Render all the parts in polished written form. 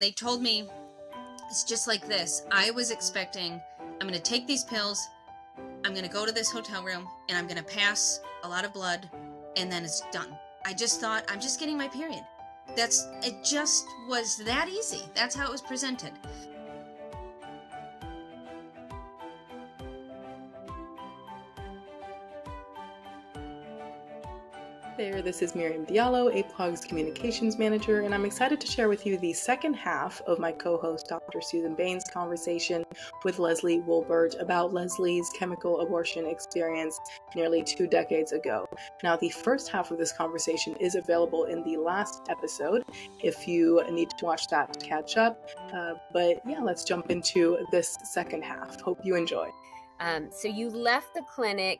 They told me it's just like this. I was expecting, I'm going to take these pills, I'm going to go to this hotel room, and I'm going to pass a lot of blood, and then it's done. I just thought, I'm just getting my period. It just was that easy. That's how it was presented. There, this is Miriam Diallo, APOG's Communications Manager, and I'm excited to share with you the second half of my co-host Dr. Susan Bain's conversation with Leslie Wolbert about Leslie's chemical abortion experience nearly 2 decades ago. Now, the first half of this conversation is available in the last episode if you need to watch that to catch up. But yeah, let's jump into this second half. Hope you enjoy. So you left the clinic.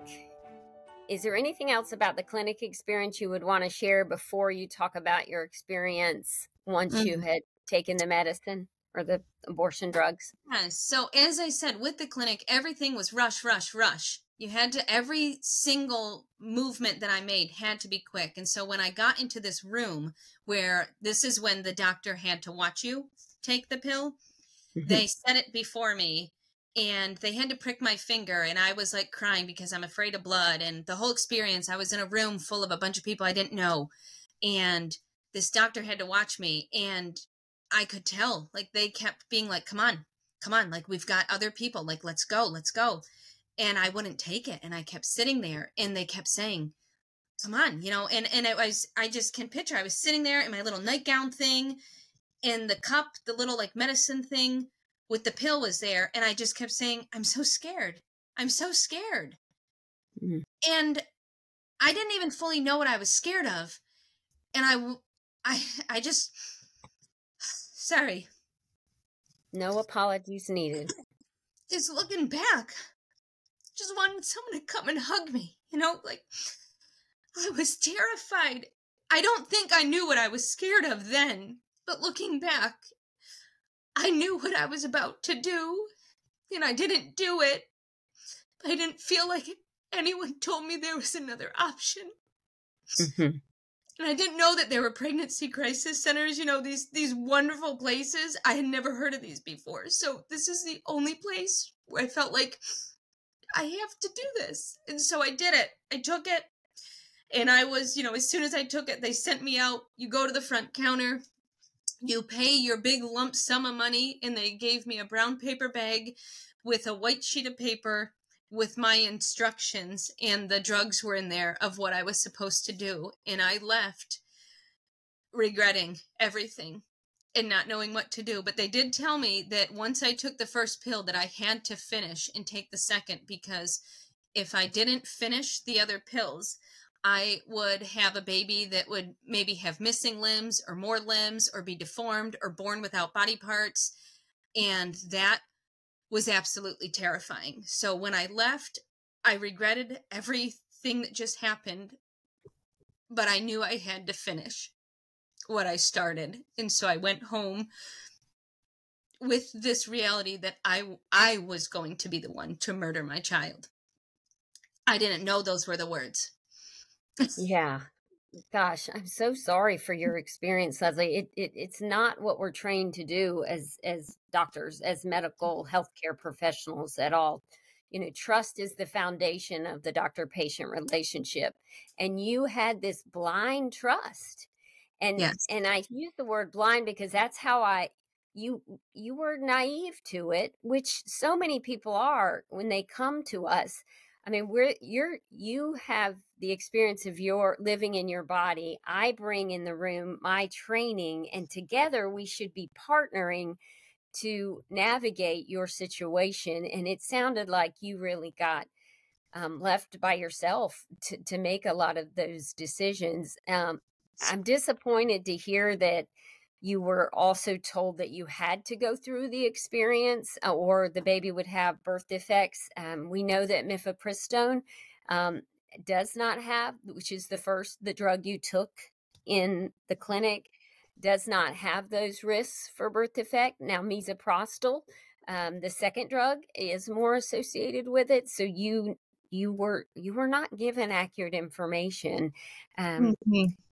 Is there anything else about the clinic experience you would want to share before you talk about your experience once you had taken the medicine or the abortion drugs? Yes. So as I said, with the clinic, everything was rush, rush, rush. You had to, every single movement that I made had to be quick. And so when I got into this room where this is when the doctor had to watch you take the pill, they set it before me. And they had to prick my finger, and I was like crying because I'm afraid of blood. And the whole experience, I was in a room full of a bunch of people I didn't know. And this doctor had to watch me, and I could tell, like, they kept being like, come on, like, we've got other people, like, let's go. And I wouldn't take it. And I kept sitting there, and they kept saying, come on, and I just can picture, I was sitting there in my little nightgown thing, and the cup, the little like medicine thing with the pill was there, and I just kept saying, I'm so scared. I'm so scared. And I didn't even fully know what I was scared of. And I just, sorry. No apologies needed. Just looking back, just wanted someone to come and hug me, like, I was terrified. I don't think I knew what I was scared of then, but looking back, I knew what I was about to do, and I didn't do it. I didn't feel like anyone told me there was another option. And I didn't know that there were pregnancy crisis centers, these wonderful places. I had never heard of these before. So this is the only place where I felt like I have to do this. And so I did it. I took it, and I was, as soon as I took it, they sent me out. You go to the front counter. You pay your big lump sum of money, and they gave me a brown paper bag with a white sheet of paper with my instructions, and the drugs were in there of what I was supposed to do. And I left regretting everything and not knowing what to do. But they did tell me that once I took the first pill that I had to finish and take the second, because if I didn't finish the other pills, I would have a baby that would maybe have missing limbs or more limbs or be deformed or born without body parts. And that was absolutely terrifying. So when I left, I regretted everything that just happened, but I knew I had to finish what I started. And so I went home with this reality that I was going to be the one to murder my child. I didn't know those were the words. Yeah. Gosh, I'm so sorry for your experience, Leslie. It's not what we're trained to do as doctors, as medical healthcare professionals at all. Trust is the foundation of the doctor-patient relationship. And you had this blind trust. And Yes. And I use the word blind because that's how you were naive to it, which so many people are when they come to us. I mean, you have the experience of your living in your body. I bring in the room my training, and together we should be partnering to navigate your situation. And it sounded like you really got left by yourself to make a lot of those decisions. I'm disappointed to hear that you were also told that you had to go through the experience or the baby would have birth defects. We know that mifepristone does not have, which is the drug you took in the clinic, does not have those risks for birth defect. Now, misoprostol, the second drug, is more associated with it. So you were not given accurate information.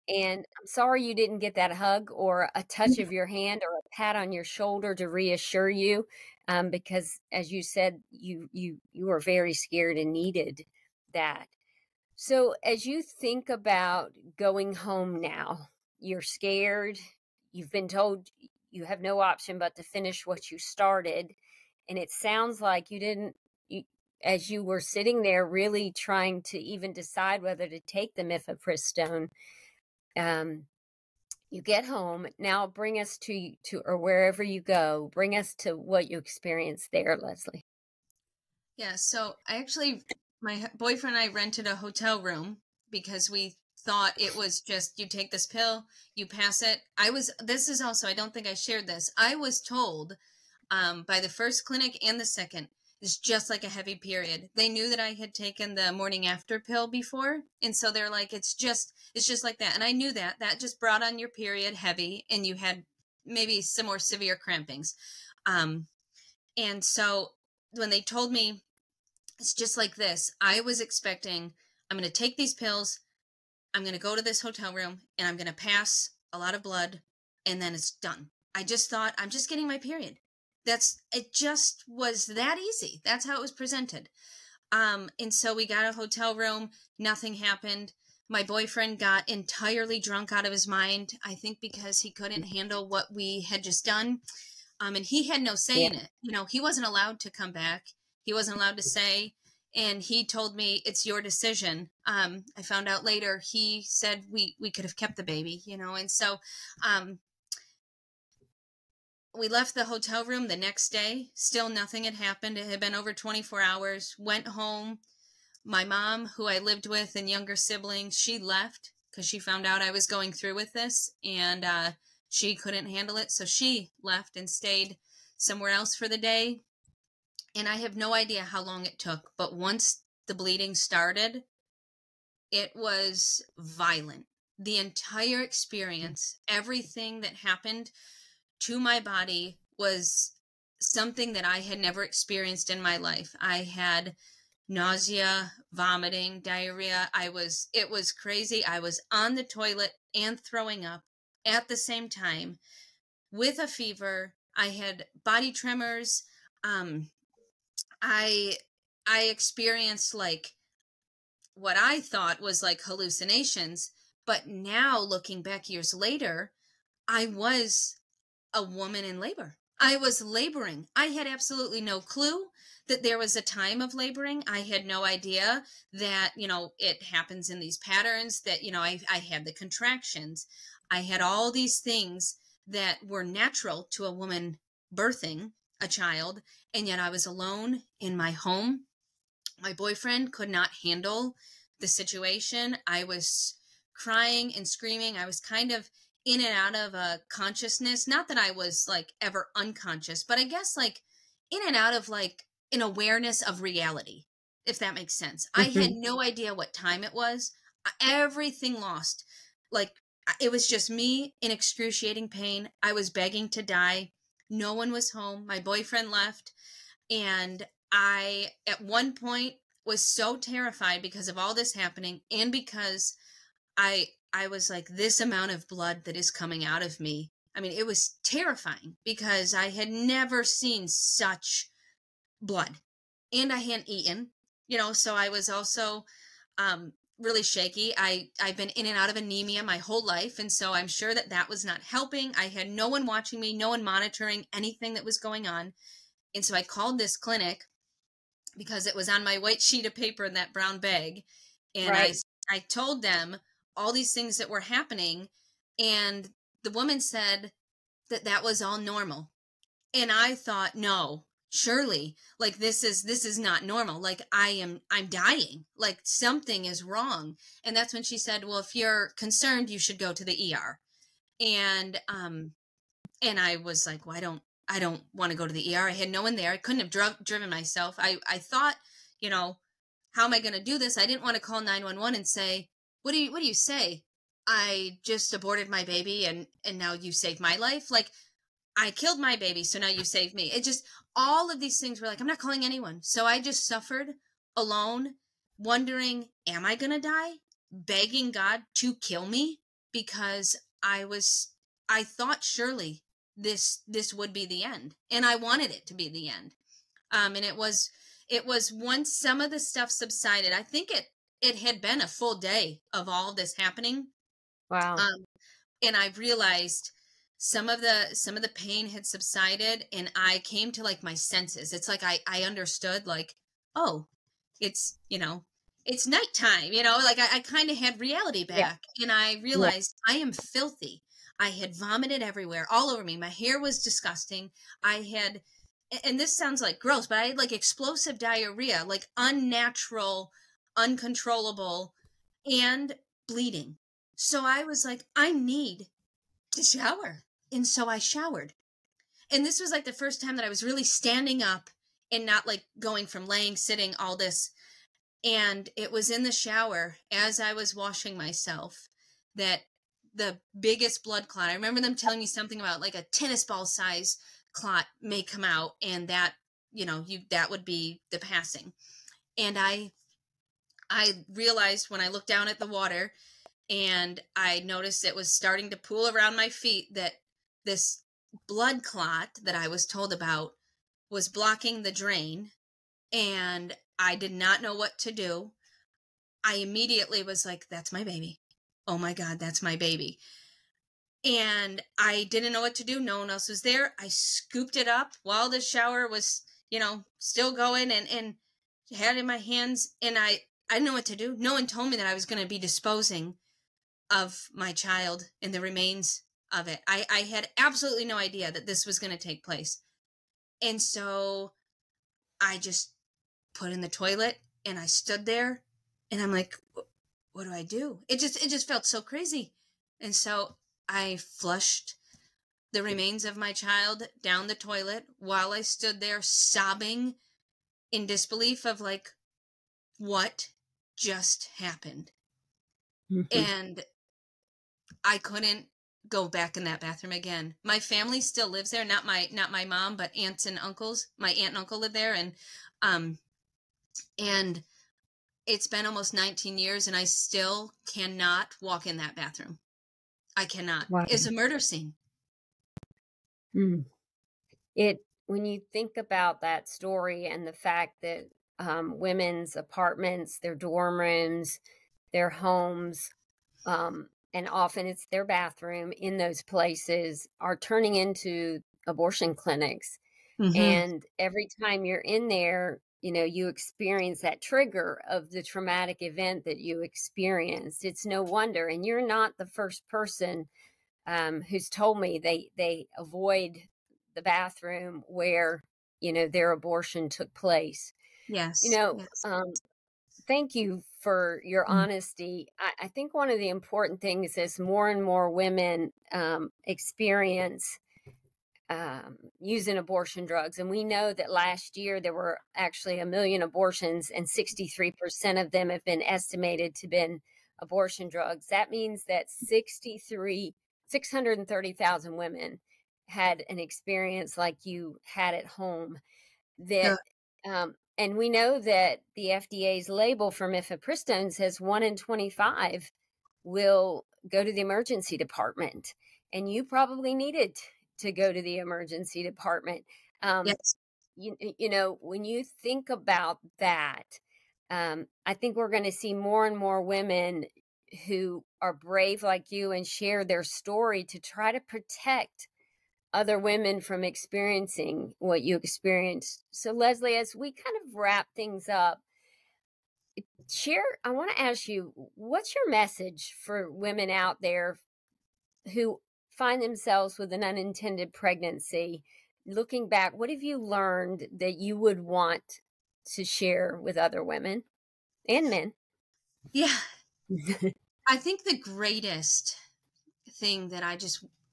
And I'm sorry you didn't get that hug or a touch of your hand or a pat on your shoulder to reassure you, because as you said, you were very scared and needed that. So as you think about going home now, you're scared, you've been told you have no option but to finish what you started, and it sounds like you didn't you, as you were sitting there really trying to even decide whether to take the mifepristone. um, you get home. Now bring us to or wherever you go, bring us to what you experienced there, Leslie. Yeah, so my boyfriend and I rented a hotel room because we thought it was just you take this pill, you pass it. This is also, I don't think I shared this. I was told by the first clinic and the second, it's just like a heavy period. They knew that I had taken the morning after pill before, and so they're like, it's just like that. And I knew that just brought on your period heavy, and you had maybe some more severe crampings. And so when they told me it's just like this, I was expecting I'm going to take these pills, I'm going to go to this hotel room, and I'm going to pass a lot of blood, and then it's done. I just thought I'm just getting my period. It just was that easy. That's how it was presented. And so we got a hotel room, nothing happened. My boyfriend got entirely drunk out of his mind, I think because he couldn't handle what we had just done. And he had no say in it. He wasn't allowed to come back. He wasn't allowed to say, and he told me it's your decision. I found out later he said we could have kept the baby, and so we left the hotel room the next day. Still nothing had happened. It had been over 24 hours. Went home. My mom, who I lived with, and younger siblings, she left because she found out I was going through with this, and she couldn't handle it. So she left and stayed somewhere else for the day. And I have no idea how long it took, but once the bleeding started, it was violent. The entire experience, everything that happened to my body was something that I had never experienced in my life. I had nausea, vomiting, diarrhea. It was crazy. I was on the toilet and throwing up at the same time with a fever. I had body tremors. I experienced like what I thought was like hallucinations, but now looking back years later, I was a woman in labor. I was laboring. I had absolutely no clue that there was a time of laboring. I had no idea that, it happens in these patterns, that, I had the contractions. I had all these things that were natural to a woman birthing a child, and yet I was alone in my home. My boyfriend could not handle the situation. I was crying and screaming. I was kind of in and out of a consciousness. Not that I was like ever unconscious, but I guess like in and out of like an awareness of reality, if that makes sense. I had no idea what time it was. Everything lost. Like it was just me in excruciating pain. I was begging to die. No one was home. My boyfriend left. And I, at one point, was so terrified because of all this happening, and because I was like, this amount of blood that is coming out of me. I mean, it was terrifying because I had never seen such blood, and I hadn't eaten, so I was also really shaky. I've been in and out of anemia my whole life, and so I'm sure that was not helping. I had no one watching me, no one monitoring anything that was going on. And so I called this clinic because it was on my white sheet of paper in that brown bag. And Right. I told them all these things that were happening. And the woman said that was all normal. And I thought, no, surely, like this is not normal. Like I'm dying. Like something is wrong. And that's when she said, well, if you're concerned, you should go to the ER. And I was like, well, I don't want to go to the ER. I had no one there. I couldn't have driven myself. I thought, how am I going to do this? I didn't want to call 911 and say, what do you say? I just aborted my baby and now you saved my life. Like I killed my baby. So now you saved me. It just, all of these things were like, I'm not calling anyone. So I just suffered alone, wondering, am I going to die? Begging God to kill me because I thought surely this would be the end, and I wanted it to be the end. And it was once some of the stuff subsided. I think it had been a full day of all of this happening. Wow. And I realized some of the pain had subsided, and I came to like my senses. It's like I understood, like, oh, it's, it's nighttime, like I kind of had reality Yeah. back, and I Yeah. realized I am filthy. I had vomited everywhere, all over me. My hair was disgusting. I had, and this sounds like gross, but I had like explosive diarrhea, like unnatural, uncontrollable, and bleeding. So I was like, I need to shower. And so I showered. And this was like the first time that I was really standing up and not like going from laying, sitting, all this. And it was in the shower as I was washing myself that the biggest blood clot, I remember them telling me something about like a tennis ball size clot may come out, and that, that would be the passing. And I realized when I looked down at the water and I noticed it was starting to pool around my feet, that this blood clot that I was told about was blocking the drain, and I did not know what to do. I immediately was like, that's my baby. Oh my God, that's my baby. And I didn't know what to do. No one else was there. I scooped it up while the shower was, still going, and had it in my hands, and I didn't know what to do. No one told me that I was going to be disposing of my child and the remains of it. I had absolutely no idea that this was going to take place. And so I just put in the toilet, and I stood there, and I'm like, what do I do? It just felt so crazy. And so I flushed the remains of my child down the toilet while I stood there sobbing in disbelief of like, what just happened? Mm-hmm. And I couldn't go back in that bathroom again. My family still lives there, not my mom, but aunts and uncles. My aunt and uncle live there, and it's been almost 19 years, and I still cannot walk in that bathroom. I cannot. Wow. It's a murder scene. When you think about that story and the fact that women's apartments, their dorm rooms, their homes, and often it's their bathroom in those places, are turning into abortion clinics. Mm-hmm. And every time you're in there, you experience that trigger of the traumatic event that you experienced. It's no wonder. And you're not the first person who's told me they avoid the bathroom where, their abortion took place. Yes. Thank you for your honesty. I think one of the important things is more and more women experience using abortion drugs. And we know that last year there were actually 1 million abortions, and 63% of them have been estimated to have been abortion drugs. That means that 630,000 women had an experience like you had at home. And we know that the FDA's label for mifepristone says 1 in 25 will go to the emergency department. And you probably needed to go to the emergency department. Yes. When you think about that, I think we're going to see more and more women who are brave like you and share their story to try to protect other women from experiencing what you experienced. So Leslie, as we kind of wrap things up, I want to ask you, what's your message for women out there who find themselves with an unintended pregnancy? Looking back, what have you learned that you would want to share with other women and men? Yeah. I think the greatest thing that I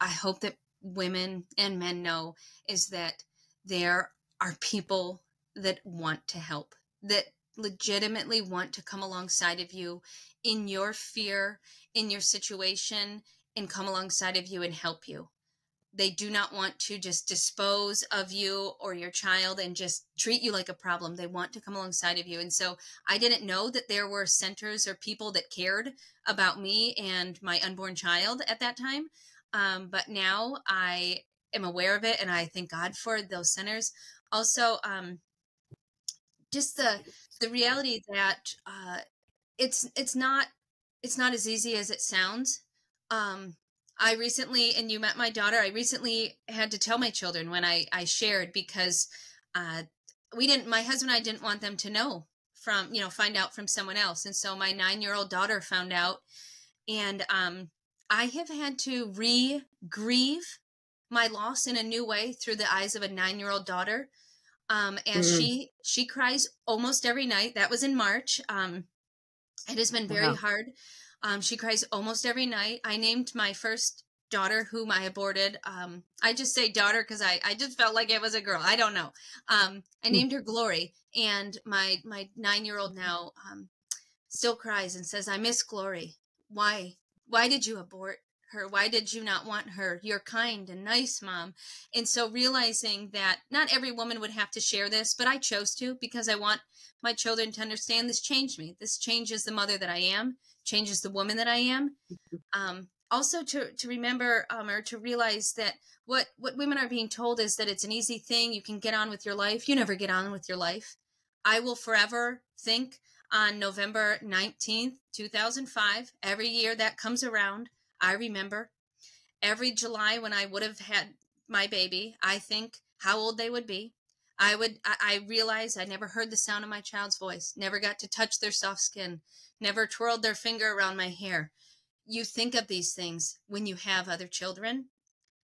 hope that women and men know is that there are people that want to help, that legitimately want to come alongside of you in your fear, in your situation, and come alongside of you and help you. They do not want to just dispose of you or your child and just treat you like a problem. They want to come alongside of you. And so I didn't know that there were centers or people that cared about me and my unborn child at that time. But now I am aware of it, and I thank God for those centers. Also, just the reality that it's not as easy as it sounds. I recently, and you met my daughter, I recently had to tell my children when I shared, because my husband and I didn't want them to know from, find out from someone else. And so my 9-year-old daughter found out, and I have had to grieve my loss in a new way through the eyes of a 9-year-old daughter. As she cries almost every night. That was in March. It has been very hard. She cries almost every night. I named my first daughter, whom I aborted. I just say daughter because I just felt like it was a girl. I don't know. I named her Glory, and my 9-year-old now still cries and says, "I miss Glory. Why did you abort her? Why did you not want her? You're kind and nice, Mom." And so realizing that not every woman would have to share this, but I chose to, because I want my children to understand this changed me. This changes the mother that I am, changes the woman that I am. Also to remember or to realize that what women are being told is that it's an easy thing. You can get on with your life. You never get on with your life. I will forever think on November 19th, 2005, every year that comes around, I remember every July when I would have had my baby, I think how old they would be. I realized I never heard the sound of my child's voice, never got to touch their soft skin, never twirled their finger around my hair. You think of these things when you have other children.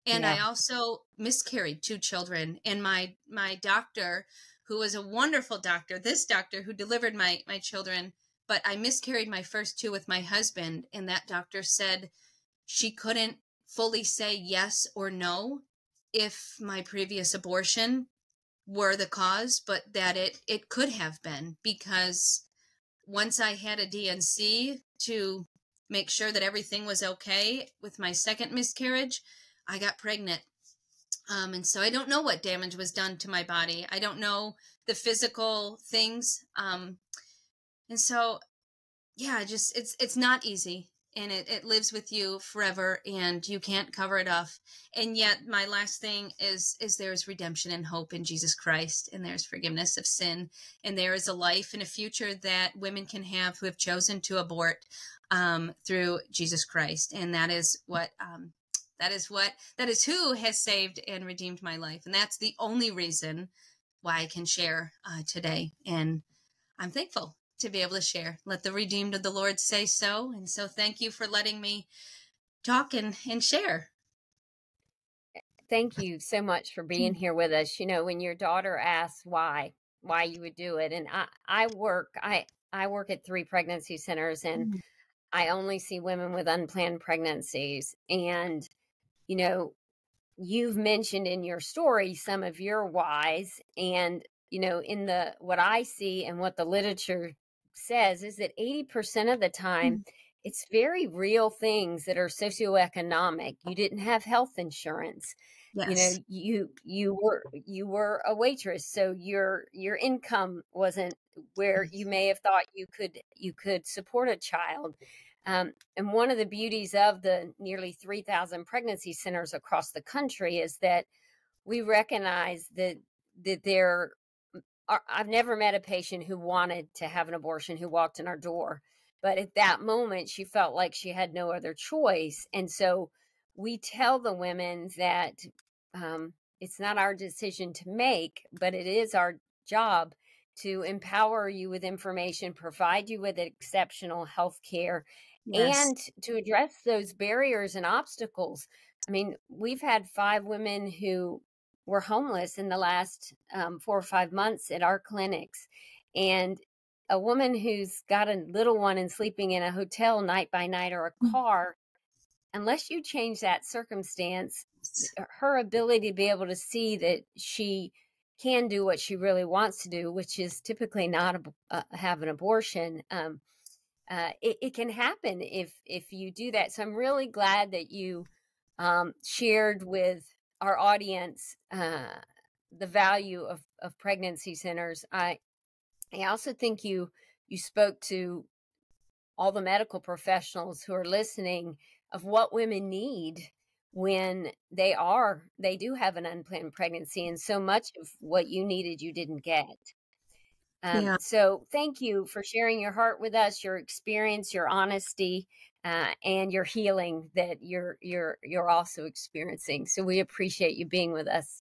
And I also miscarried 2 children. And my doctor, who was a wonderful doctor, this doctor who delivered my children, but I miscarried my first 2 with my husband. And that doctor said she couldn't fully say yes or no if my previous abortion were the cause, but that it could have been, because once I had a DNC to make sure that everything was okay with my second miscarriage, I got pregnant. And so I don't know what damage was done to my body. I don't know the physical things. And so, yeah, just, it's not easy, and it lives with you forever, and you can't cover it up. And yet my last thing is there's redemption and hope in Jesus Christ, and there's forgiveness of sin, and there is a life and a future that women can have who have chosen to abort through Jesus Christ. And that is who has saved and redeemed my life. And that's the only reason why I can share today. And I'm thankful to be able to share. Let the redeemed of the Lord say so. And so thank you for letting me talk and share. Thank you so much for being here with us. When your daughter asks why you would do it, and I work at 3 pregnancy centers, and I only see women with unplanned pregnancies. And, you've mentioned in your story some of your whys, and, in what I see and what the literature says is that 80% of the time, it's very real things that are socioeconomic. You didn't have health insurance. Yes. You were a waitress, so your income wasn't where you may have thought you could support a child. And one of the beauties of the nearly 3,000 pregnancy centers across the country is that we recognize that there are, I've never met a patient who wanted to have an abortion who walked in our door, but at that moment she felt like she had no other choice. And so we tell the women that it's not our decision to make, but it is our job to empower you with information, provide you with exceptional health care, and to address those barriers and obstacles. I mean, we've had 5 women who were homeless in the last 4 or 5 months at our clinics. And a woman who's got a little one and sleeping in a hotel night by night or a car, unless you change that circumstance, her ability to be able to see that she can do what she really wants to do, which is typically not have an abortion, it can happen if you do that. So I'm really glad that you shared with our audience the value of pregnancy centers. I also think you spoke to all the medical professionals who are listening of what women need when they do have an unplanned pregnancy, and so much of what you needed you didn't get. Yeah. So thank you for sharing your heart with us, your experience, your honesty, and your healing that you're also experiencing. So we appreciate you being with us.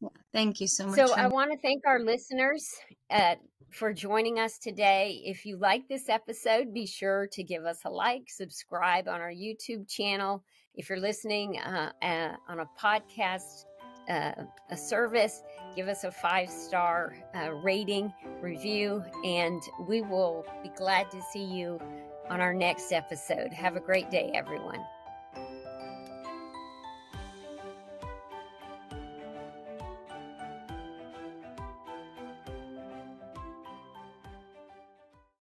Yeah. Thank you so much. So I want to thank our listeners for joining us today. If you like this episode, be sure to give us a like, subscribe on our YouTube channel. If you're listening on a podcast a service, give us a 5-star rating, review, and we will be glad to see you on our next episode. Have a great day, everyone.